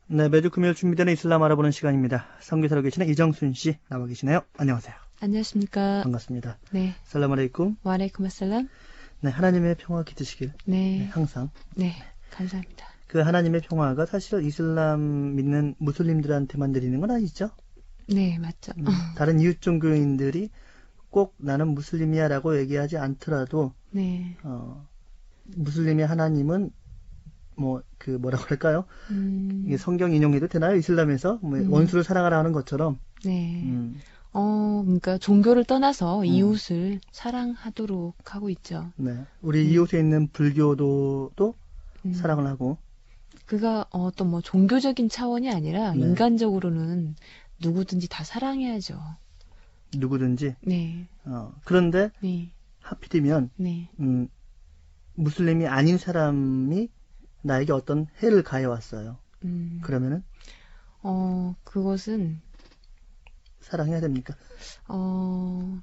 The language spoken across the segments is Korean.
네, 매주 금요일 준비되는 이슬람 알아보는 시간입니다. 선교사로 계시는 이정순 씨 나와 계시네요. 안녕하세요. 안녕하십니까. 반갑습니다. 네. 살람 알레이쿰. 와알레이쿰 아살람. 네, 하나님의 평화 기드시길. 네. 항상. 네. 감사합니다. 그 하나님의 평화가 사실 이슬람 믿는 무슬림들한테만 드리는 건 아니죠? 네, 맞죠. 다른 이웃 종교인들이 꼭 나는 무슬림이야 라고 얘기하지 않더라도 네. 무슬림의 하나님은 뭐라고 할까요? 이게 성경 인용해도 되나요? 이슬람에서 원수를 사랑하라 하는 것처럼. 네. 그러니까 종교를 떠나서 이웃을 사랑하도록 하고 있죠. 네. 우리 이웃에 있는 불교도도 사랑을 하고. 그가 어떤 뭐 종교적인 차원이 아니라 네. 인간적으로는 누구든지 다 사랑해야죠. 누구든지. 네. 그런데 네. 하필이면 네. 무슬림이 아닌 사람이 나에게 어떤 해를 가해왔어요. 그러면은 그것은 사랑해야 됩니까?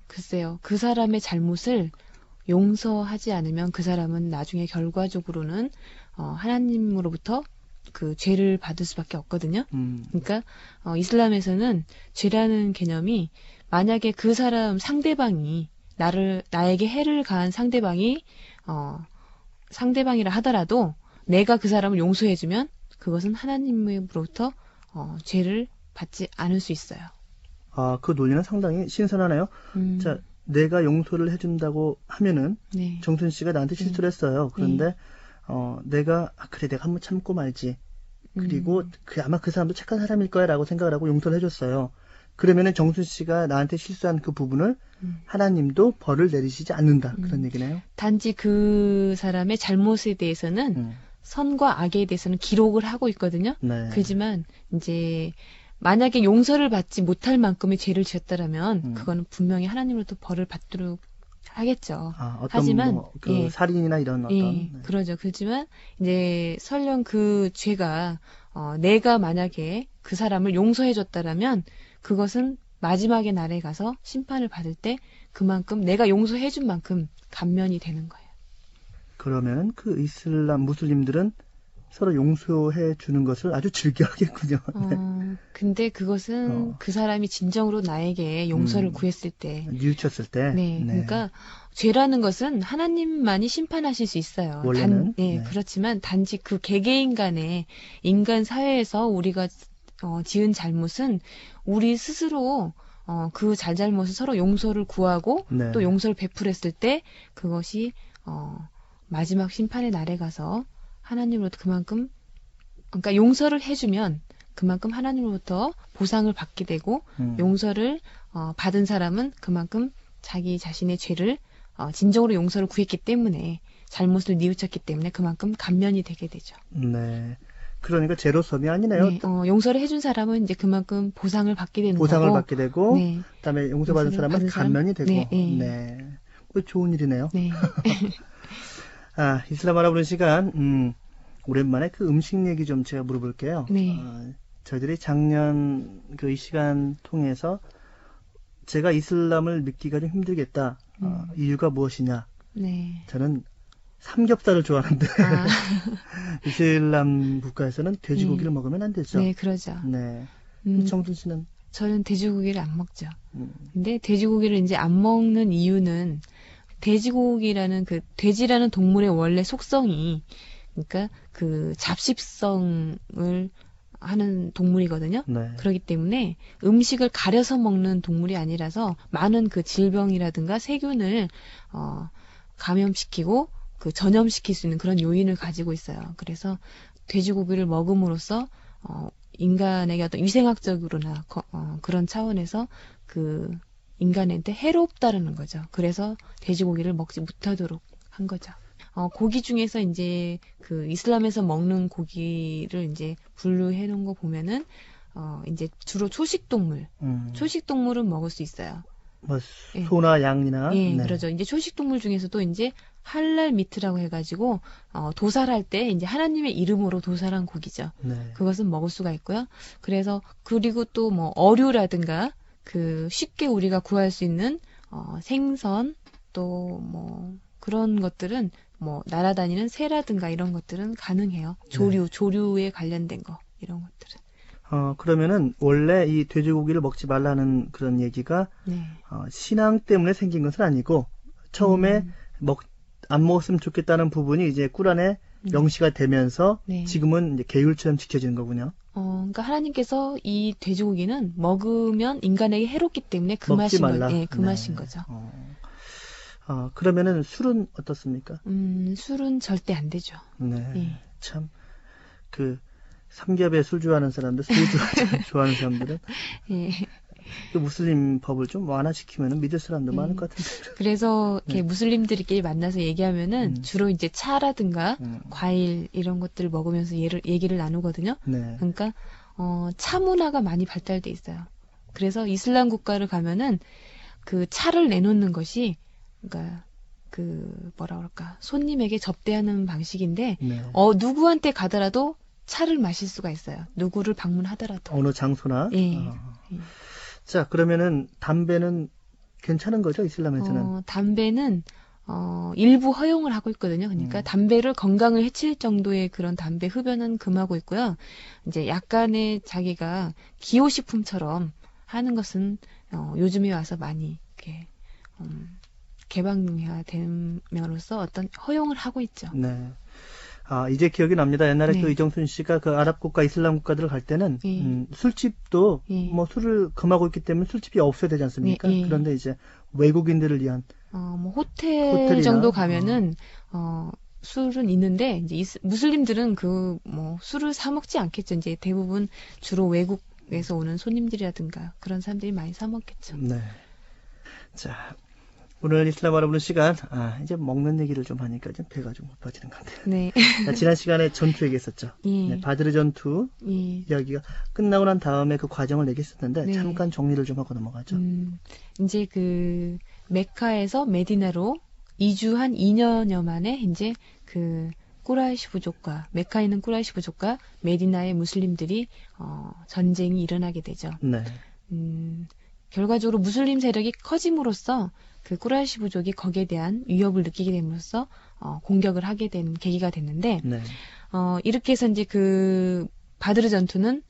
글쎄요. 그 사람의 잘못을 용서하지 않으면 그 사람은 나중에 결과적으로는 하나님으로부터 그 죄를 받을 수밖에 없거든요. 그러니까 이슬람에서는 죄라는 개념이 만약에 그 사람 상대방이 나에게 해를 가한 상대방이 상대방이라 하더라도 내가 그 사람을 용서해주면 그것은 하나님으로부터 죄를 받지 않을 수 있어요. 그 논리는 상당히 신선하네요. 자, 내가 용서를 해준다고 하면은 네. 정순 씨가 나한테 실수를 했어요. 그런데 내가 그래 내가 한번 참고 말지. 그리고 아마 그 사람도 착한 사람일 거야라고 생각을 하고 용서를 해줬어요. 그러면은 정순 씨가 나한테 실수한 그 부분을 하나님도 벌을 내리시지 않는다. 그런 얘기네요. 단지 그 사람의 잘못에 대해서는 선과 악에 대해서는 기록을 하고 있거든요. 네. 그렇지만 이제 만약에 용서를 받지 못할 만큼의 죄를 지었다라면 그거는 분명히 하나님으로부터 벌을 받도록 하겠죠. 하지만 예, 살인이나 이런 어떤 네. 그러죠. 그렇지만 이제 설령 그 죄가 내가 만약에 그 사람을 용서해줬다라면 그것은 마지막의 날에 가서 심판을 받을 때 그만큼 내가 용서해준 만큼 감면이 되는 거예요. 그러면 그 이슬람 무슬림들은 서로 용서해 주는 것을 아주 즐겨하겠군요. 근데 그것은 그 사람이 진정으로 나에게 용서를 구했을 때, 뉘우쳤을 때. 네, 그러니까 죄라는 것은 하나님만이 심판하실 수 있어요. 원래는. 그렇지만 단지 그 개개인 간의 인간 사회에서 우리가 지은 잘못은 우리 스스로 그 잘잘못을 서로 용서를 구하고 네. 또 용서를 베풀었을 때 그것이 마지막 심판의 날에 가서 하나님으로부터 그만큼 그러니까 용서를 해주면 그만큼 하나님으로부터 보상을 받게 되고 용서를 받은 사람은 그만큼 자기 자신의 죄를 진정으로 용서를 구했기 때문에 잘못을 뉘우쳤기 때문에 그만큼 감면이 되게 되죠. 네. 그러니까 제로섬이 아니네요. 네, 용서를 해준 사람은 이제 그만큼 보상을 받게 되는 보상을 거고. 받게 되고, 네. 그다음에 용서받은 사람은 감면이 되고. 네. 네. 좋은 일이네요. 네. 이슬람 알아보는 시간, 오랜만에 그 음식 얘기 좀 제가 물어볼게요. 네. 저희들이 작년 이 시간 통해서 제가 이슬람을 믿기가 좀 힘들겠다. 이유가 무엇이냐? 네. 저는 삼겹살을 좋아하는데 이슬람 국가에서는 돼지고기를 먹으면 안 되죠. 네, 그러죠. 네. 정순 씨는? 저는 돼지고기를 안 먹죠. 근데 돼지고기를 이제 안 먹는 이유는 돼지고기라는 돼지라는 동물의 원래 속성이 그러니까 그 잡식성을 하는 동물이거든요. 네. 그렇기 때문에 음식을 가려서 먹는 동물이 아니라서 많은 그 질병이라든가 세균을 감염시키고 전염시킬 수 있는 그런 요인을 가지고 있어요. 그래서 돼지고기를 먹음으로써 인간에게 어떤 위생학적으로나 그런 차원에서 인간한테 해롭다라는 거죠. 그래서 돼지고기를 먹지 못하도록 한 거죠. 고기 중에서 이제 이슬람에서 먹는 고기를 이제 분류해 놓은 거 보면은 이제 주로 초식동물, 초식동물은 먹을 수 있어요. 소나 양이나. 예, 네. 그러죠. 이제 초식동물 중에서도 이제 할랄 미트라고 해가지고 도살할 때 이제 하나님의 이름으로 도살한 고기죠. 네. 그것은 먹을 수가 있고요. 그리고 또 어류라든가 쉽게 우리가 구할 수 있는 생선 또 그런 것들은 날아다니는 새라든가 이런 것들은 가능해요. 조류에 관련된 거 이런 것들은. 그러면은 원래 이 돼지고기를 먹지 말라는 그런 얘기가 네. 신앙 때문에 생긴 것은 아니고 처음에 안 먹었으면 좋겠다는 부분이 이제 꿀안에 명시가 되면서 네. 지금은 이제 계율처럼 지켜지는 거군요. 그러니까 하나님께서 이 돼지고기는 먹으면 인간에게 해롭기 때문에 먹지 말라. 금하신 거죠. 그러면은 술은 어떻습니까? 술은 절대 안 되죠. 네. 예. 참, 삼겹에 술 좋아하는 사람들, 술 좋아하는 사람들은 예. 그 무슬림 법을 좀 완화시키면 믿을 사람도 많을 것 같은데. 그래서 이렇게 무슬림들끼리 만나서 얘기하면은 주로 이제 차라든가 과일 이런 것들을 먹으면서 얘기를 나누거든요. 네. 그러니까 차 문화가 많이 발달돼 있어요. 그래서 이슬람 국가를 가면은 그 차를 내놓는 것이 그러니까 뭐라 그럴까 손님에게 접대하는 방식인데 네. 누구한테 가더라도 차를 마실 수가 있어요. 누구를 방문하더라도. 어느 장소나. 예. 자, 그러면은 담배는 괜찮은 거죠, 이슬람에서는? 담배는 일부 허용을 하고 있거든요. 그러니까 담배를 건강을 해칠 정도의 그런 담배 흡연은 금하고 있고요. 이제 약간의 자기가 기호식품처럼 하는 것은 요즘에 와서 많이 이렇게 개방화됨으로써 어떤 허용을 하고 있죠. 네. 이제 기억이 납니다. 옛날에 네. 그 이정순 씨가 그 아랍 국가, 이슬람 국가들을 갈 때는 술집도 뭐 술을 금하고 있기 때문에 술집이 없어야 되지 않습니까? 그런데 이제 외국인들을 위한 뭐 호텔 정도 가면은 술은 있는데 이제 무슬림들은 술을 사 먹지 않겠죠. 이제 대부분 주로 외국에서 오는 손님들이라든가 그런 사람들이 많이 사 먹겠죠. 네. 자, 오늘 이슬람 알아보는 시간, 이제 먹는 얘기를 좀 하니까 좀 배가 좀 고파지는 것 같아요. 네. 지난 시간에 전투 얘기했었죠. 예. 네, 바드르 전투 이야기가 끝나고 난 다음에 그 과정을 얘기했었는데 네. 잠깐 정리를 좀 하고 넘어가죠. 이제 메카에서 메디나로 이주한 2년여 만에 이제 꾸라이시 부족과 메카에 있는 꾸라이시 부족과 메디나의 무슬림들이 전쟁이 일어나게 되죠. 네. 결과적으로 무슬림 세력이 커짐으로써 그 꾸라이시 부족이 거기에 대한 위협을 느끼게 됨으로써 공격을 하게 된 계기가 됐는데 네. 이렇게 해서 이제 바드르 전투는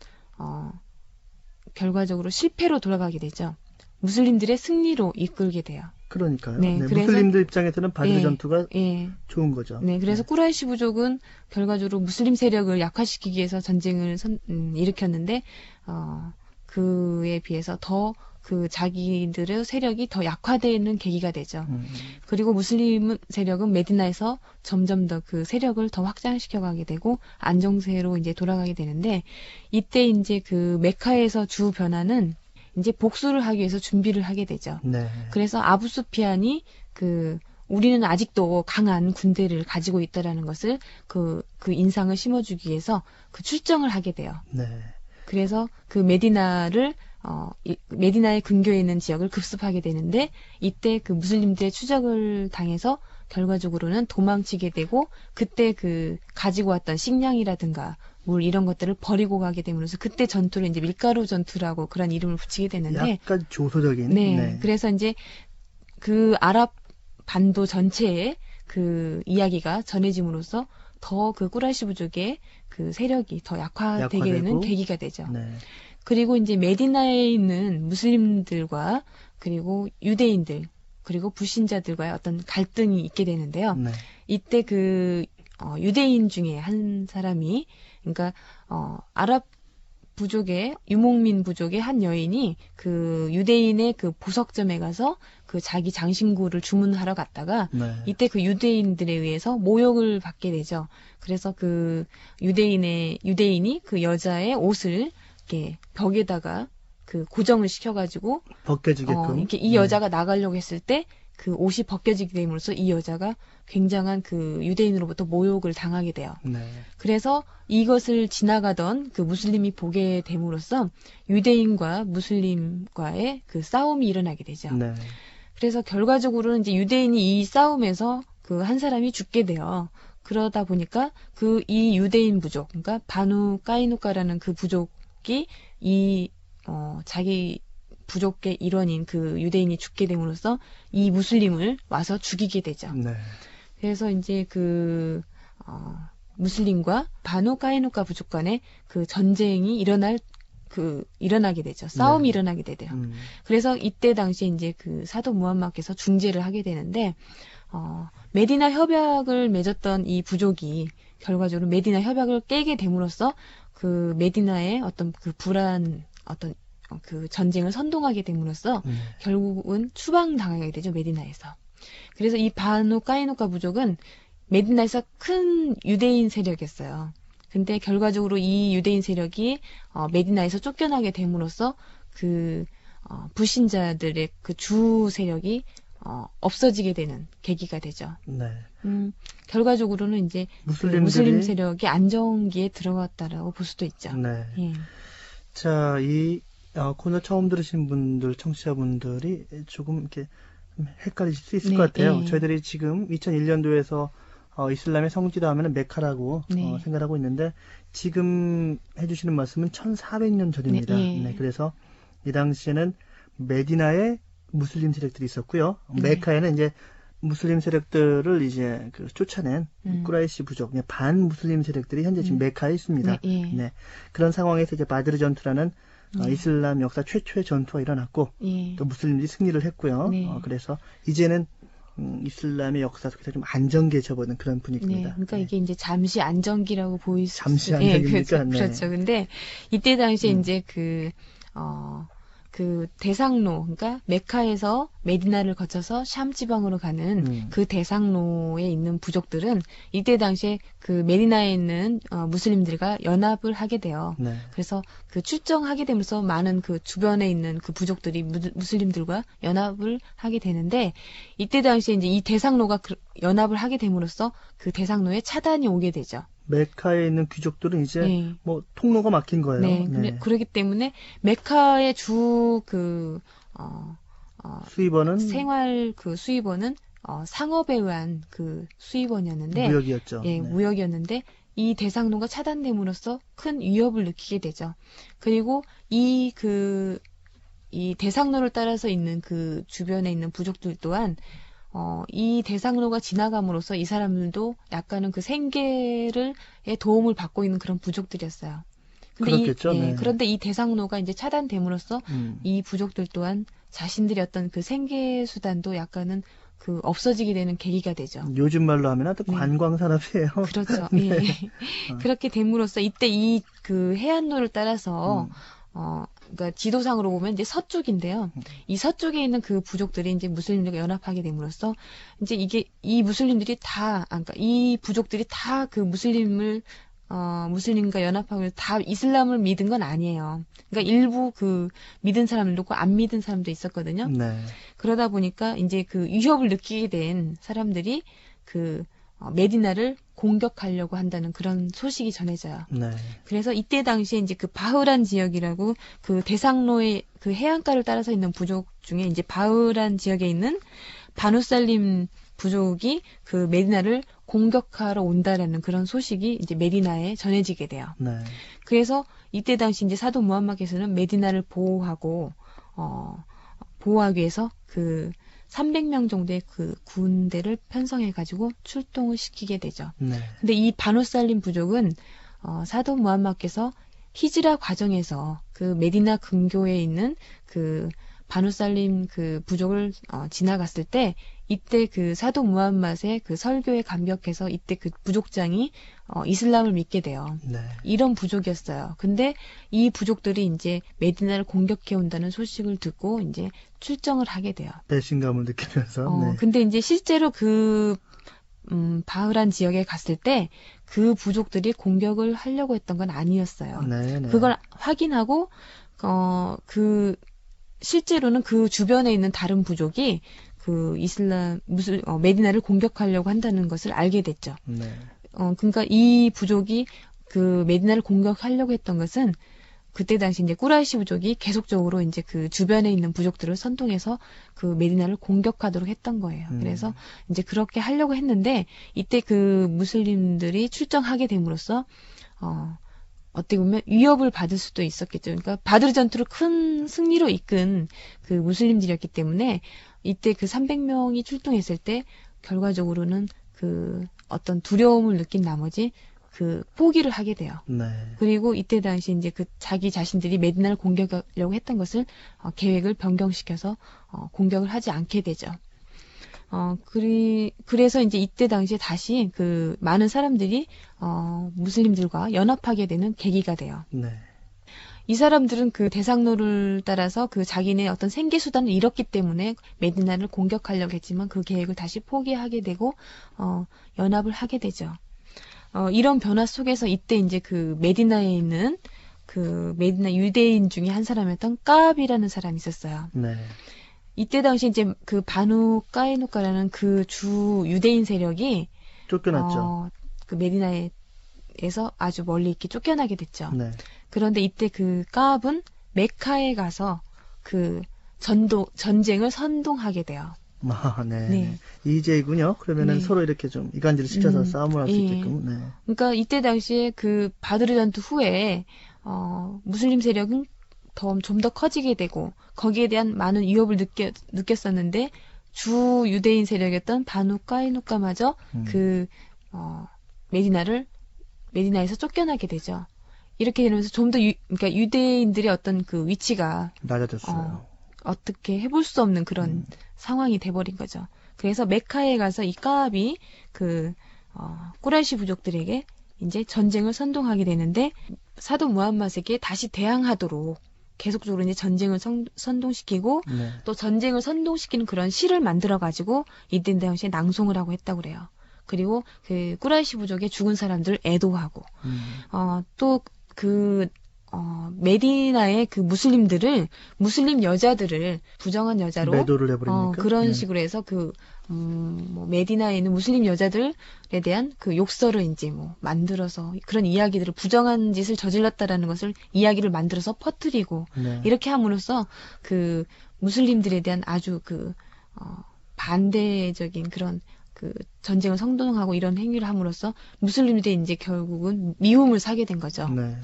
결과적으로 실패로 돌아가게 되죠. 무슬림들의 승리로 이끌게 돼요. 그러니까요. 네, 네, 그래서, 무슬림들 입장에서는 바드르 전투가 좋은 거죠. 네, 그래서 꾸라이시 부족은 결과적으로 무슬림 세력을 약화시키기 위해서 전쟁을 일으켰는데 그에 비해서 더 자기들의 세력이 더 약화되는 계기가 되죠. 그리고 무슬림 세력은 메디나에서 점점 더 그 세력을 더 확장시켜가게 되고 안정세로 이제 돌아가게 되는데 이때 이제 메카에서 주 변화는 이제 복수를 하기 위해서 준비를 하게 되죠. 네. 그래서 아부수피안이 우리는 아직도 강한 군대를 가지고 있다라는 것을 그 인상을 심어주기 위해서 출정을 하게 돼요. 네. 그래서 메디나의 근교에 있는 지역을 급습하게 되는데 이때 무슬림들의 추적을 당해서 결과적으로는 도망치게 되고 그때 가지고 왔던 식량이라든가 물 이런 것들을 버리고 가게 됨으로써 그때 전투를 이제 밀가루 전투라고 그런 이름을 붙이게 되는데 약간 조소적인. 네. 그래서 이제 아랍 반도 전체에 이야기가 전해짐으로써 더 꾸라이시 부족의 세력이 더 약화되게 되는 계기가 되죠. 네. 그리고 이제 메디나에 있는 무슬림들과 그리고 유대인들 그리고 불신자들과의 어떤 갈등이 있게 되는데요. 네. 이때 유대인 중에 한 사람이 그러니까 아랍 부족의 유목민 부족의 한 여인이 유대인의 보석점에 가서 자기 장신구를 주문하러 갔다가 네. 이때 유대인들에 의해서 모욕을 받게 되죠. 그래서 유대인이 여자의 옷을 이렇게 벽에다가 고정을 시켜가지고 벗겨지게끔 이렇게 이 여자가 나가려고 했을 때 옷이 벗겨지게 됨으로써 이 여자가 굉장한 유대인으로부터 모욕을 당하게 돼요. 네. 그래서 이것을 지나가던 무슬림이 보게 됨으로써 유대인과 무슬림과의 싸움이 일어나게 되죠. 네. 그래서 결과적으로는 이제 유대인이 이 싸움에서 한 사람이 죽게 돼요. 그러다 보니까 이 유대인 부족, 그러니까 바누 까이누카라는 부족이 자기 부족의 일원인 유대인이 죽게 됨으로써 이 무슬림을 와서 죽이게 되죠. 네. 그래서 이제 무슬림과 바누 까이누카 부족 간의 그 전쟁이 일어나게 되죠. 싸움이 일어나게 되대요. 그래서 이때 당시에 이제 그 사도 무함마드께서 중재를 하게 되는데, 메디나 협약을 맺었던 이 부족이 결과적으로 메디나 협약을 깨게 됨으로써 그 메디나의 어떤 그 어떤 그 전쟁을 선동하게 됨으로써 결국은 추방당하게 되죠, 메디나에서. 그래서 이 바누 까이누카 부족은 메디나에서 큰 유대인 세력이었어요. 근데 결과적으로 이 유대인 세력이 메디나에서 쫓겨나게 됨으로써 그 불신자들의 그 주 세력이 없어지게 되는 계기가 되죠. 네. 결과적으로는 이제 무슬림 세력이 안정기에 들어갔다라고 볼 수도 있죠. 네. 예. 자, 이 코너 처음 들으신 분들, 청취자분들이 조금 이렇게 헷갈리실 수 있을 것 같아요. 예. 저희들이 지금 2001년도에서 이슬람의 성지다 하면 메카라고 생각하고 있는데, 지금 해주시는 말씀은 1400년 전입니다. 네, 그래서 이 당시에는 메디나에 무슬림 세력들이 있었고요. 메카에는 이제 무슬림 세력들을 이제 쫓아낸 꾸라이시 부족, 반 무슬림 세력들이 현재 지금 메카에 있습니다. 네, 그런 상황에서 이제 바드르 전투라는 이슬람 역사 최초의 전투가 일어났고, 또 무슬림들이 승리를 했고요. 그래서 이제는 이슬람의 역사 속에서 좀 안정기에 접어든 그런 분위기입니다. 네, 그러니까 이게 이제 잠시 안정기라고 보일 수 잠시 안정기니까. 그렇죠. 근데 이때 당시에 이제 그 대상로, 그러니까 메카에서 메디나를 거쳐서 샴 지방으로 가는 그 대상로에 있는 부족들은 이때 당시에 그 메디나에 있는 무슬림들과 연합을 하게 돼요. 그래서 그 출정하게 되면서 많은 그 주변에 있는 그 부족들이 무슬림들과 연합을 하게 되는데, 이때 당시에 이제 이 대상로가 연합을 하게 됨으로써 그 대상로에 차단이 오게 되죠. 메카에 있는 귀족들은 이제 뭐 통로가 막힌 거예요. 네. 그렇기 때문에 메카의 주 수입원은 생활 그 수입원은 상업에 의한 그 수입원이었는데, 무역이었죠. 무역이었는데 이 대상로가 차단됨으로써 큰 위협을 느끼게 되죠. 그리고 이 대상로를 따라서 있는 그 주변에 있는 부족들 또한 이 대상로가 지나감으로써 이 사람들도 약간은 그 생계의 도움을 받고 있는 그런 부족들이었어요. 그렇겠죠. 그런데 이 대상로가 이제 차단됨으로써 이 부족들 또한 자신들의 어떤 그 생계 수단도 약간은 그 없어지게 되는 계기가 되죠. 요즘 말로 하면 또 관광 산업이에요. 그렇죠. 그렇게 됨으로써 이때 이 그 해안로를 따라서 그러니까 지도상으로 보면 이제 서쪽인데요. 이 서쪽에 있는 그 부족들이 이제 무슬림들과 연합하게 됨으로써 이제 이 무슬림들이 그러니까 이 부족들이 다 그 무슬림과 연합하고 다 이슬람을 믿은 건 아니에요. 그러니까 일부 그 믿은 사람들도 있고 안 믿은 사람도 있었거든요. 그러다 보니까 이제 그 위협을 느끼게 된 사람들이 그 메디나를 공격하려고 한다는 그런 소식이 전해져요. 그래서 이때 당시에 이제 그 바흐란 지역이라고 그 대상로의 그 해안가를 따라서 있는 부족 중에 이제 바흐란 지역에 있는 바누살림 부족이 그 메디나를 공격하러 온다라는 그런 소식이 이제 메디나에 전해지게 돼요. 그래서 이때 당시 이제 사도 무함마드께서는 메디나를 보호하기 위해서 그 300명 정도의 그 군대를 편성해가지고 출동을 시키게 되죠. 근데 이 바누살림 부족은 사도 무함마드께서 히즈라 과정에서 그 메디나 근교에 있는 그 바누살림 그 부족을 지나갔을 때 이때 그 사도 무함마드의 그 설교에 감격해서 이때 그 부족장이 이슬람을 믿게 돼요. 이런 부족이었어요. 근데 이 부족들이 이제 메디나를 공격해 온다는 소식을 듣고 이제 출정을 하게 돼요. 배신감을 느끼면서. 근데 이제 실제로 그 바흐란 지역에 갔을 때 그 부족들이 공격을 하려고 했던 건 아니었어요. 그걸 확인하고 실제로는 그 주변에 있는 다른 부족이 그 메디나를 공격하려고 한다는 것을 알게 됐죠. 그러니까 이 부족이 그 메디나를 공격하려고 했던 것은 그때 당시 이제 꾸라이시 부족이 계속적으로 이제 그 주변에 있는 부족들을 선동해서 그 메디나를 공격하도록 했던 거예요. 그래서 이제 그렇게 하려고 했는데 이때 그 무슬림들이 출정하게 됨으로써 어떻게 보면 위협을 받을 수도 있었겠죠. 그러니까 바드르 전투를 큰 승리로 이끈 그 무슬림들이었기 때문에 이때 그 300명이 출동했을 때 결과적으로는 그 어떤 두려움을 느낀 나머지 그 포기를 하게 돼요. 네. 그리고 이때 당시 이제 그 자기 자신들이 메디나를 공격하려고 했던 것을 계획을 변경시켜서 공격을 하지 않게 되죠. 그래서 이제 이때 당시에 다시 그 많은 사람들이 무슬림들과 연합하게 되는 계기가 돼요. 네. 이 사람들은 그 대상로를 따라서 그 자기네 어떤 생계 수단을 잃었기 때문에 메디나를 공격하려고 했지만 그 계획을 다시 포기하게 되고 연합을 하게 되죠. 이런 변화 속에서 이때 이제 그 메디나에 있는 그 메디나 유대인 중에 한 사람이었던 까압이라는 사람이 있었어요. 네. 이때 당시 이제 그 바누 까이누카라는 그 주 유대인 세력이 쫓겨났죠. 그 메디나에서 아주 멀리 있게 쫓겨나게 됐죠. 네. 그런데 이때 그 까압은 메카에 가서 그 전쟁을 선동하게 돼요. 네. 네. 이제군요. 그러면은 네. 서로 이렇게 좀 이간질을 시켜서 싸움을 할 수 있게끔. 네. 그러니까 이때 당시에 그 바드르 전투 후에 무슬림 세력은 좀 더 커지게 되고 거기에 대한 많은 위협을 느꼈었는데 주 유대인 세력이었던 바누 까이누카마저 그 메디나에서 쫓겨나게 되죠. 이렇게 되면서 좀 더 그러니까 유대인들의 어떤 그 위치가 낮아졌어요. 어떻게 해볼 수 없는 그런 상황이 돼버린 거죠. 그래서 메카에 가서 이 까압이 그 꾸라이시 부족들에게 이제 전쟁을 선동하게 되는데 사도 무함mad에게 다시 대항하도록 계속적으로 이제 전쟁을 선동시키고 네. 또 전쟁을 선동시키는 그런 시를 만들어 가지고 이때 당시에 낭송을 하고 했다고 그래요. 그리고 그 꾸라이시 부족의 죽은 사람들 애도하고 또 그 메디나의 그 무슬림 여자들을 부정한 여자로 매도를 해버리니까 그런 네. 식으로 해서 뭐 메디나에 있는 무슬림 여자들에 대한 그 욕설을 이제 뭐 만들어서 그런 이야기들을 부정한 짓을 저질렀다라는 것을 이야기를 만들어서 퍼뜨리고 네. 이렇게 함으로써 그 무슬림들에 대한 아주 그 반대적인 그런 그 전쟁을 선동하고 이런 행위를 함으로써 무슬림들이 이제 결국은 미움을 사게 된 거죠. 네.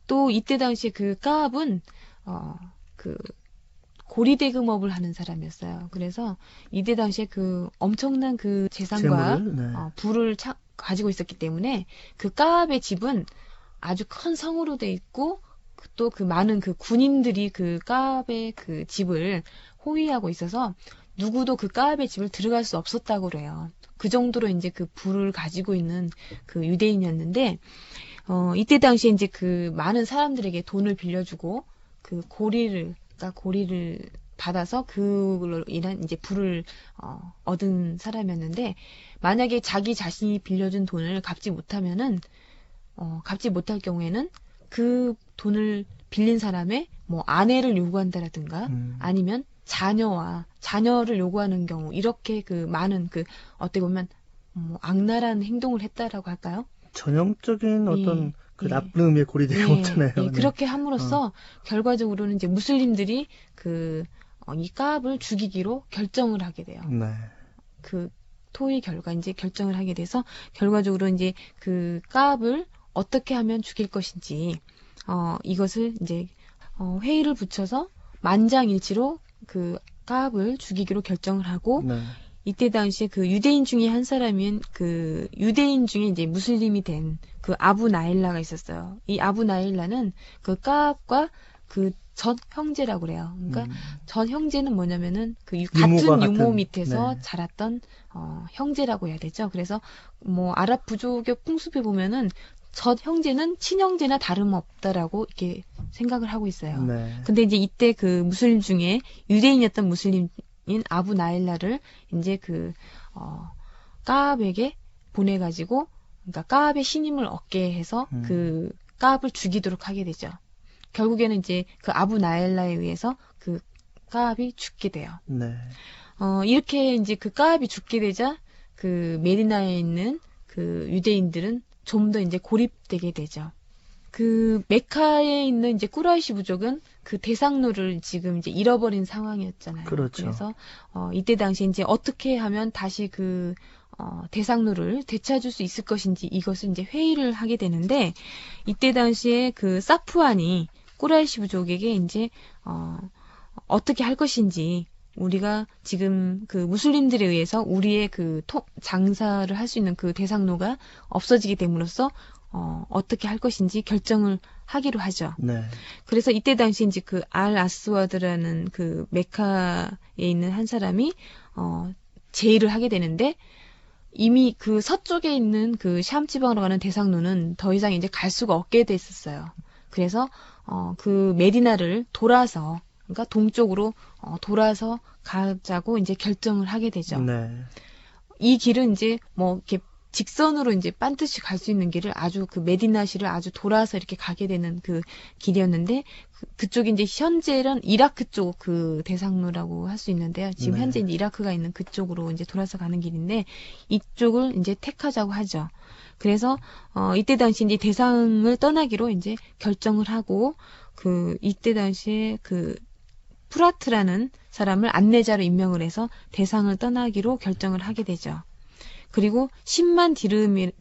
또 이때 당시에 그 까압은 그 고리대금업을 하는 사람이었어요. 그래서 이때 당시에 그 엄청난 그 재산과 부를 가지고 있었기 때문에 그 까압의 집은 아주 큰 성으로 돼 있고 또 그 많은 그 군인들이 그 까압의 그 집을 호위하고 있어서 누구도 그 까압의 집을 들어갈 수 없었다고 그래요. 그 정도로 이제 그 부를 가지고 있는 그 유대인이었는데 이때 당시에 이제 그 많은 사람들에게 돈을 빌려주고 그 고리를 받아서 그걸로 인한 이제 부를 얻은 사람이었는데 만약에 자기 자신이 빌려준 돈을 갚지 못하면은 갚지 못할 경우에는 그 돈을 빌린 사람의 뭐 아내를 요구한다라든가 아니면 자녀를 요구하는 경우 이렇게 그 많은 그 어떻게 보면 악랄한 행동을 했다라고 할까요? 전형적인 어떤 그 나쁜 의미의 고리대금 없잖아요. 네. 그렇게 함으로써 결과적으로는 이제 무슬림들이 이 까압을 죽이기로 결정을 하게 돼요. 네. 그 토의 결과 이제 결정을 하게 돼서 결과적으로 이제 그 까압을 어떻게 하면 죽일 것인지 이것을 이제 회의를 붙여서 만장일치로 그 까압을 죽이기로 결정을 하고 네. 이때 당시에 그 유대인 중에 한 사람인 그 유대인 중에 이제 무슬림이 된 그 아부 나일라가 있었어요. 이 아부 나일라는 그 까압과 그 전 형제라고 그래요. 그러니까 전 형제는 뭐냐면은 그 같은 유모 밑에서 자랐던 형제라고 해야 되죠. 그래서 뭐 아랍 부족의 풍습에 보면은 전 형제는 친형제나 다름없다라고 이렇게 생각을 하고 있어요. 네. 근데 이제 이때 그 무슬림 중에 유대인이었던 무슬림인 아부 나일라를 이제 그 까압에게 보내가지고 그러니까 까압의 신임을 얻게 해서 그 까압을 죽이도록 하게 되죠. 결국에는 이제 그 아부 나일라에 의해서 그 까압이 죽게 돼요. 네. 이렇게 이제 그 까압이 죽게 되자 그 메디나에 있는 그 유대인들은 좀 더 이제 고립되게 되죠. 그 메카에 있는 이제 꾸라이시 부족은 그 대상로를 지금 이제 잃어버린 상황이었잖아요. 그렇죠. 그래서 이때 당시 이제 어떻게 하면 다시 그 대상로를 되찾을 수 있을 것인지 이것을 이제 회의를 하게 되는데 이때 당시에 그 사프안이 꾸라이시 부족에게 이제 어떻게 할 것인지 우리가 지금 그 무슬림들에 의해서 우리의 그 장사를 할 수 있는 그 대상로가 없어지게 됨으로써 어떻게 할 것인지 결정을 하기로 하죠. 네. 그래서 이때 당시 이제 그 알 아스와드라는 그 메카에 있는 한 사람이 제의를 하게 되는데 이미 그 서쪽에 있는 그 샴 지방으로 가는 대상로는 더 이상 이제 갈 수가 없게 됐었어요. 그래서 그 메디나를 돌아서 그러니까 동쪽으로 돌아서 가자고 이제 결정을 하게 되죠. 네. 이 길은 이제 뭐 이렇게 직선으로 이제 반드시 갈 수 있는 길을 아주 그 메디나시를 아주 돌아서 이렇게 가게 되는 그 길이었는데 그쪽이 이제 현재는 이라크 쪽 그 대상로라고 할 수 있는데요. 지금 네. 현재 이제 이라크가 있는 그쪽으로 이제 돌아서 가는 길인데 이쪽을 이제 택하자고 하죠. 그래서 이때 당시 이제 대상을 떠나기로 이제 결정을 하고 그 이때 당시에 그 프라트라는 사람을 안내자로 임명을 해서 대상을 떠나기로 결정을 하게 되죠. 그리고 10만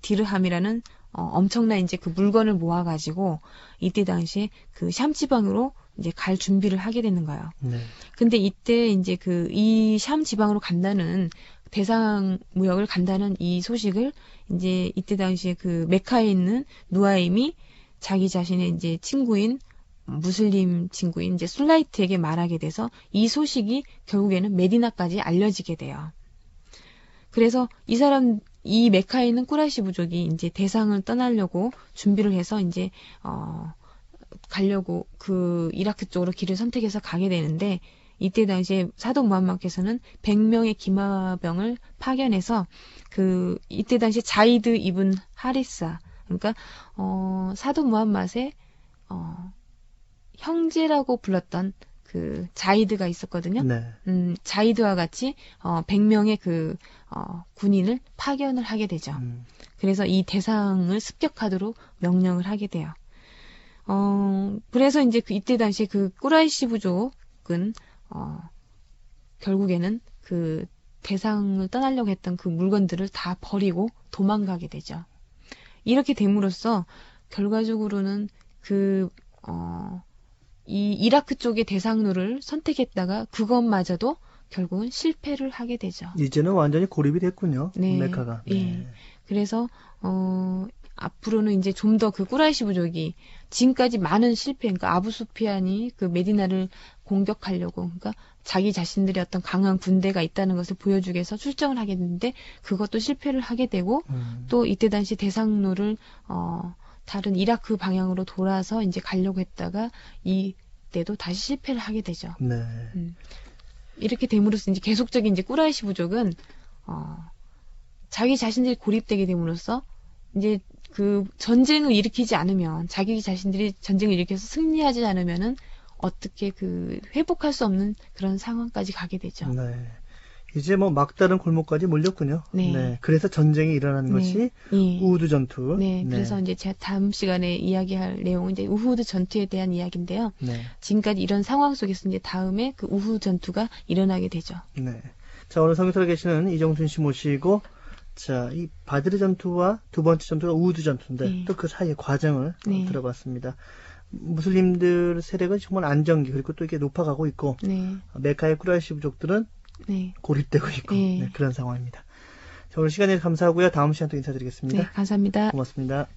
디르함이라는 엄청난 이제 그 물건을 모아가지고 이때 당시에 그 샴 지방으로 이제 갈 준비를 하게 되는 거예요. 네. 근데 이때 이제 그 이 샴 지방으로 간다는 대상 무역을 간다는 이 소식을 이제 이때 당시에 그 메카에 있는 누아임이 자기 자신의 이제 친구인 무슬림 친구인 이제 술라이트에게 말하게 돼서 이 소식이 결국에는 메디나까지 알려지게 돼요. 그래서 이 메카에 있는 꾸라이시 부족이 이제 대상을 떠나려고 준비를 해서 이제, 가려고 그 이라크 쪽으로 길을 선택해서 가게 되는데, 이때 당시에 사도 무함마드께서는 100명의 기마병을 파견해서 이때 당시에 자이드 이븐 하리사, 그러니까, 사도 무함마드의, 형제라고 불렀던 그 자이드가 있었거든요. 네. 자이드와 같이 100명의 그 군인을 파견을 하게 되죠. 그래서 이 대상을 습격하도록 명령을 하게 돼요. 그래서 이제 이때 당시 그 꾸라이시 부족은 결국에는 그 대상을 떠나려고 했던 그 물건들을 다 버리고 도망가게 되죠. 이렇게 됨으로써 결과적으로는 이 이라크 쪽의 대상로를 선택했다가 그것마저도 결국은 실패를 하게 되죠. 이제는 완전히 고립이 됐군요. 네. 메카가. 네. 예. 그래서 앞으로는 이제 좀 더 그 꾸라이시 부족이 지금까지 많은 실패, 그러니까 아부수피안이 그 메디나를 공격하려고, 그러니까 자기 자신들의 어떤 강한 군대가 있다는 것을 보여주기 위해서 출정을 하게 됐는데 그것도 실패를 하게 되고 또 이때 당시 대상로를 다른 이라크 방향으로 돌아서 이제 가려고 했다가 이때도 다시 실패를 하게 되죠. 네. 이렇게 됨으로써 이제 계속적인 이제 꾸라이시 부족은 자기 자신들이 고립되게 됨으로써 이제 그 전쟁을 일으키지 않으면 자기 자신들이 전쟁을 일으켜서 승리하지 않으면은 어떻게 그 회복할 수 없는 그런 상황까지 가게 되죠. 네. 이제 뭐 막다른 골목까지 몰렸군요. 네. 네. 그래서 전쟁이 일어나는 것이 예. 우후드 전투. 네. 그래서 이제 제가 다음 시간에 이야기할 내용은 이제 우후드 전투에 대한 이야기인데요. 네. 지금까지 이런 상황 속에서 이제 다음에 그 우후드 전투가 일어나게 되죠. 네. 자, 오늘 성교사로 계시는 이정순 씨 모시고, 자, 이 바드르 전투와 두 번째 전투가 우후드 전투인데, 네. 또 그 사이의 과정을 네. 들어봤습니다. 무슬림들 세력은 정말 안정기, 그리고 또 이게 높아가고 있고, 네. 메카의 쿠라이시 부족들은 네. 고립되고 있고, 네. 네, 그런 상황입니다. 자, 오늘 시간에 감사하고요. 다음 시간 또 인사드리겠습니다. 네. 감사합니다. 고맙습니다.